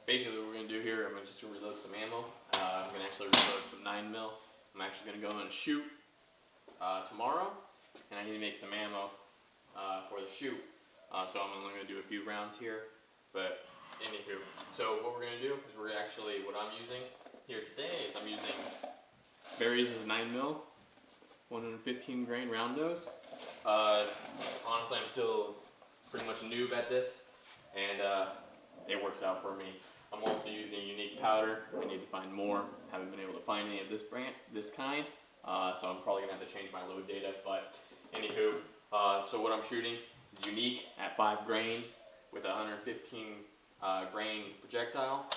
basically what we're going to do here, I'm just going to reload some ammo. I'm going to actually reload some 9mm. I'm actually going to go on a shoot tomorrow, and I need to make some ammo for the shoot. So I'm only going to do a few rounds here, but anywho. So what we're going to do is what I'm using here today is I'm using Barry's 9mm, 115 grain round nose. Honestly, I'm still pretty much a noob at this, and it works out for me. I'm also using a unique powder. I need to find more. Haven't been able to find any of this brand, this kind, so I'm probably gonna have to change my load data. But anywho, so what I'm shooting is unique at 5 grains with a 115 grain projectile.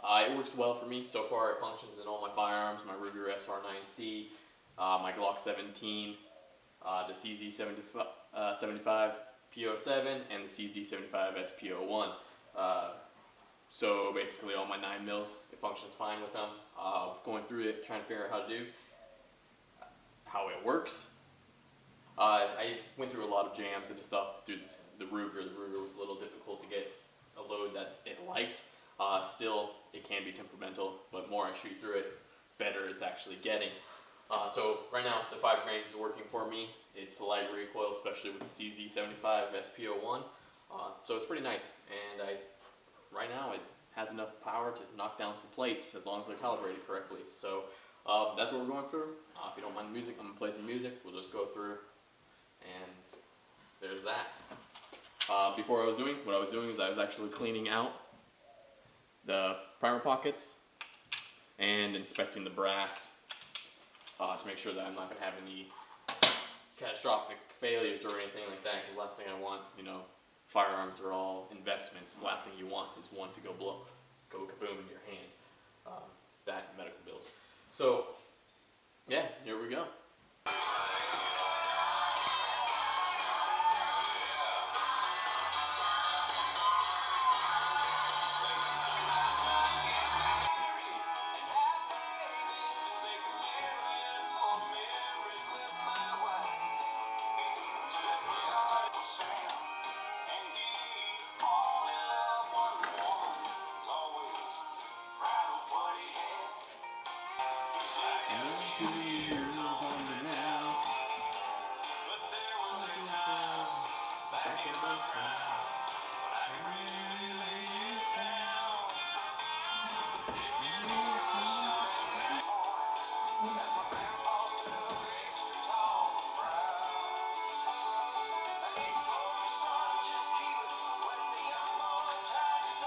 It works well for me so far. It functions in all my firearms: my Ruger SR9C, my Glock 17, the CZ75 P07, and the CZ75 SP01. So basically all my 9mm, it functions fine with them. Going through it, trying to figure out how it works. I went through a lot of jams and stuff through the Ruger. The Ruger was a little difficult to get a load that it liked. Still, it can be temperamental, but more I shoot through it, better it's actually getting. So right now, the 5 grains is working for me. It's a light recoil, especially with the CZ75 SP01. So it's pretty nice, and right now it has enough power to knock down some plates as long as they're calibrated correctly. So that's what we're going through. If you don't mind the music, I'm going to play some music. We'll just go through, and there's that. What I was doing is I was actually cleaning out the primer pockets and inspecting the brass to make sure that I'm not going to have any catastrophic failures or anything like that. Because the last thing I want, firearms are all investments. The last thing you want is one to go kaboom in your hand. That and medical bills. So, yeah, here we go.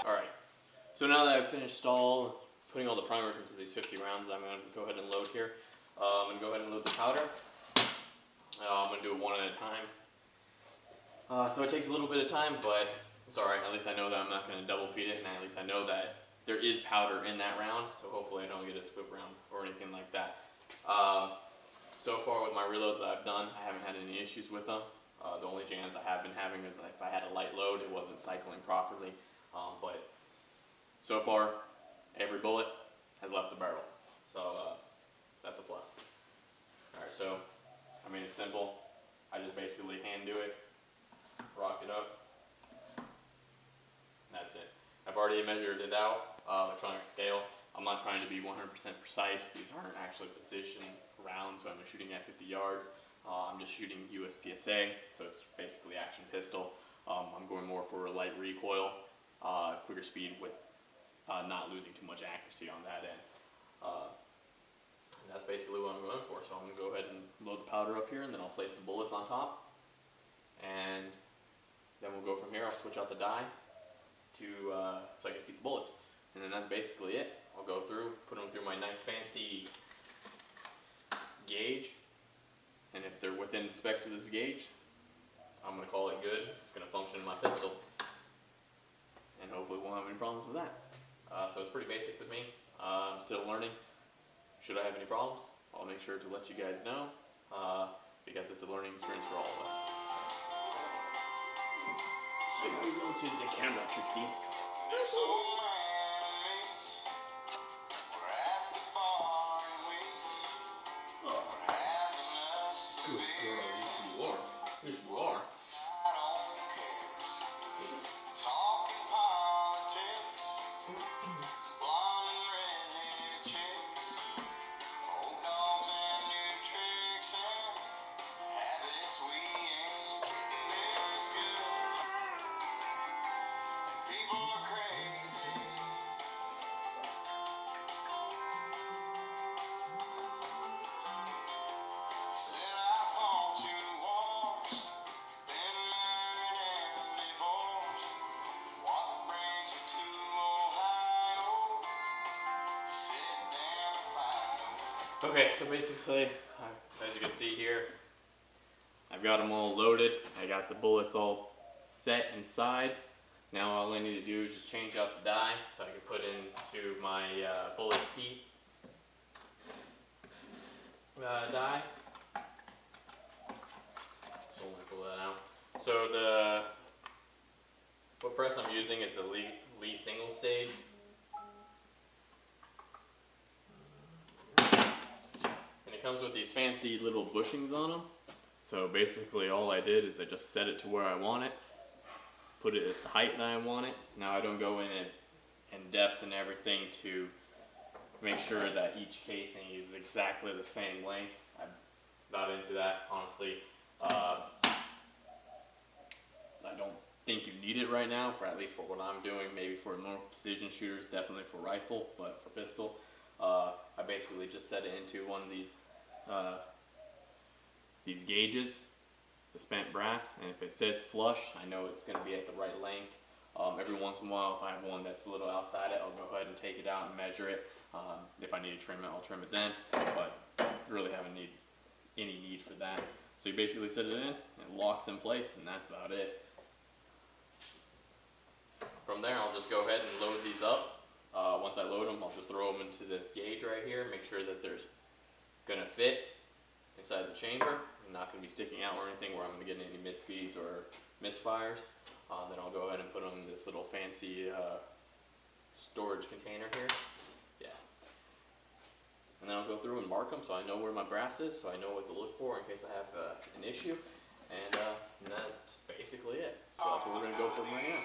Alright, so now that I've finished putting all the primers into these 50 rounds, I'm going to go ahead and load here. I'm going to go ahead and load the powder. I'm going to do it one at a time. So it takes a little bit of time, but it's alright. At least I know that I'm not going to double feed it, and at least I know that there is powder in that round, so hopefully I don't get a split round or anything like that. So far with my reloads that I've done, I haven't had any issues with them. The only jams I have been having is if I had a light load, it wasn't cycling properly. But so far, every bullet has left the barrel. So that's a plus. Alright, so it's simple. I just basically hand do it, rock it up. That's it. I've already measured it out, electronic scale. I'm not trying to be 100% precise. These aren't actually position rounds, so I'm shooting at 50 yards. I'm just shooting USPSA, so it's basically action pistol. I'm going more for a light recoil, quicker speed with not losing too much accuracy on that end. And that's basically what I'm going for. So I'm going to go ahead and load the powder up here, and then I'll place the bullets on top. And then we'll go from here. I'll switch out the die so I can see the bullets. And then that's basically it. I'll go through, put them through my nice fancy gauge. And if they're within the specs of this gauge, I'm going to call it good. It's going to function in my pistol. And hopefully we won't have any problems with that. So it's pretty basic with me. I'm still learning. Should I have any problems, I'll make sure to let you guys know, because it's a learning experience for all of us. So we go to the camera, Trixie. Good girl, yes you are. Yes you are. Okay, so basically, as you can see here, I've got them all loaded. I got the bullets all set inside. Now all I need to do is just change out the dye so I can put into my bullet seat dye. So let me pull that out. So what press I'm using is a Lee single stage. And it comes with these fancy little bushings on them. So basically all I did is I just set it to where I want it, put it at the height that I want it. Now I don't go in depth and everything to make sure that each casing is exactly the same length. I'm not into that, honestly. I don't think you need it right now, for at least for what I'm doing. Maybe for more precision shooters, definitely for rifle, but for pistol, I basically just set it into one of these gauges, the spent brass, and if it sits flush, I know it's going to be at the right length. Every once in a while, if I have one that's a little outside it, I'll go ahead and take it out and measure it. If I need to trim it, I'll trim it then, but really haven't any need for that. So you basically set it in, it locks in place, and that's about it. From there, I'll just go ahead and load these up. Once I load them, I'll just throw them into this gauge right here, make sure that they're going to fit inside the chamber and not going to be sticking out or anything where I'm going to get any misfeeds or misfires. Then I'll go ahead and put them in this little fancy storage container here. Yeah. And then I'll go through and mark them so I know where my brass is, so I know what to look for in case I have an issue. And that's basically it. So that's what we're going to go for right now.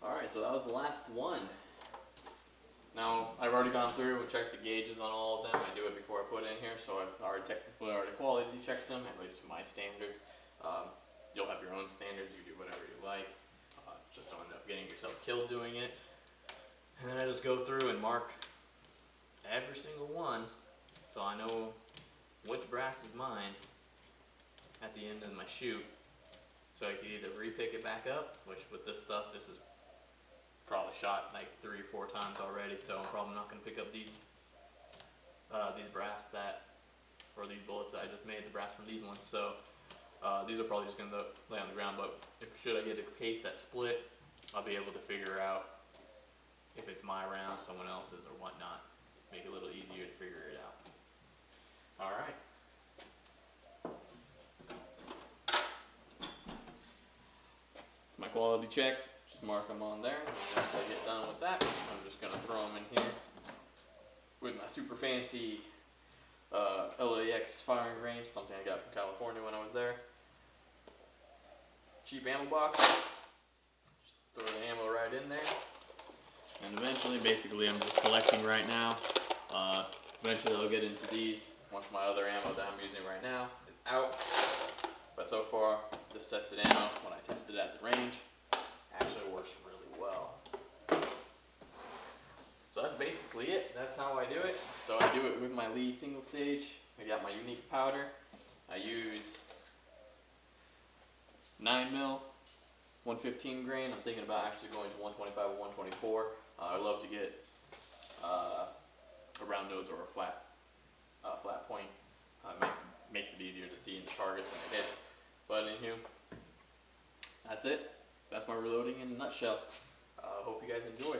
Alright, so that was the last one. Now, I've already gone through and checked the gauges on all of them. I do it before I put it in here, so I've already quality checked them, at least to my standards. You'll have your own standards, you do whatever you like. Just don't end up getting yourself killed doing it. And then I just go through and mark every single one so I know which brass is mine at the end of my shoot. So I can either re-pick it back up, which with this stuff, this is probably shot like 3 or 4 times already, so I'm probably not going to pick up these brass or these bullets that I just made, the brass from these ones. So these are probably just going to lay on the ground, but should I get a case that's split, I'll be able to figure out if it's my round, someone else's, or whatnot. Make it a little easier to figure it out. Alright. It's my quality check. Just mark them on there. And once I get done with that, I'm just going to throw them in here with my super fancy LAX firing range, something I got from California when I was there. Cheap ammo box. Just throw the ammo right in there. And eventually, basically, I'm just collecting right now. Eventually, I'll get into these once my other ammo that I'm using right now is out. But so far, this tested ammo, when I tested it at the range, actually works really well. So that's basically it. That's how I do it. So I do it with my Lee single stage. I got my unique powder. I use 9mm, 115 grain. I'm thinking about actually going to 125 or 124. I love to get a round nose or a flat point. Makes it easier to see in the targets when it hits. But anywho, that's it. That's my reloading in a nutshell. Hope you guys enjoy.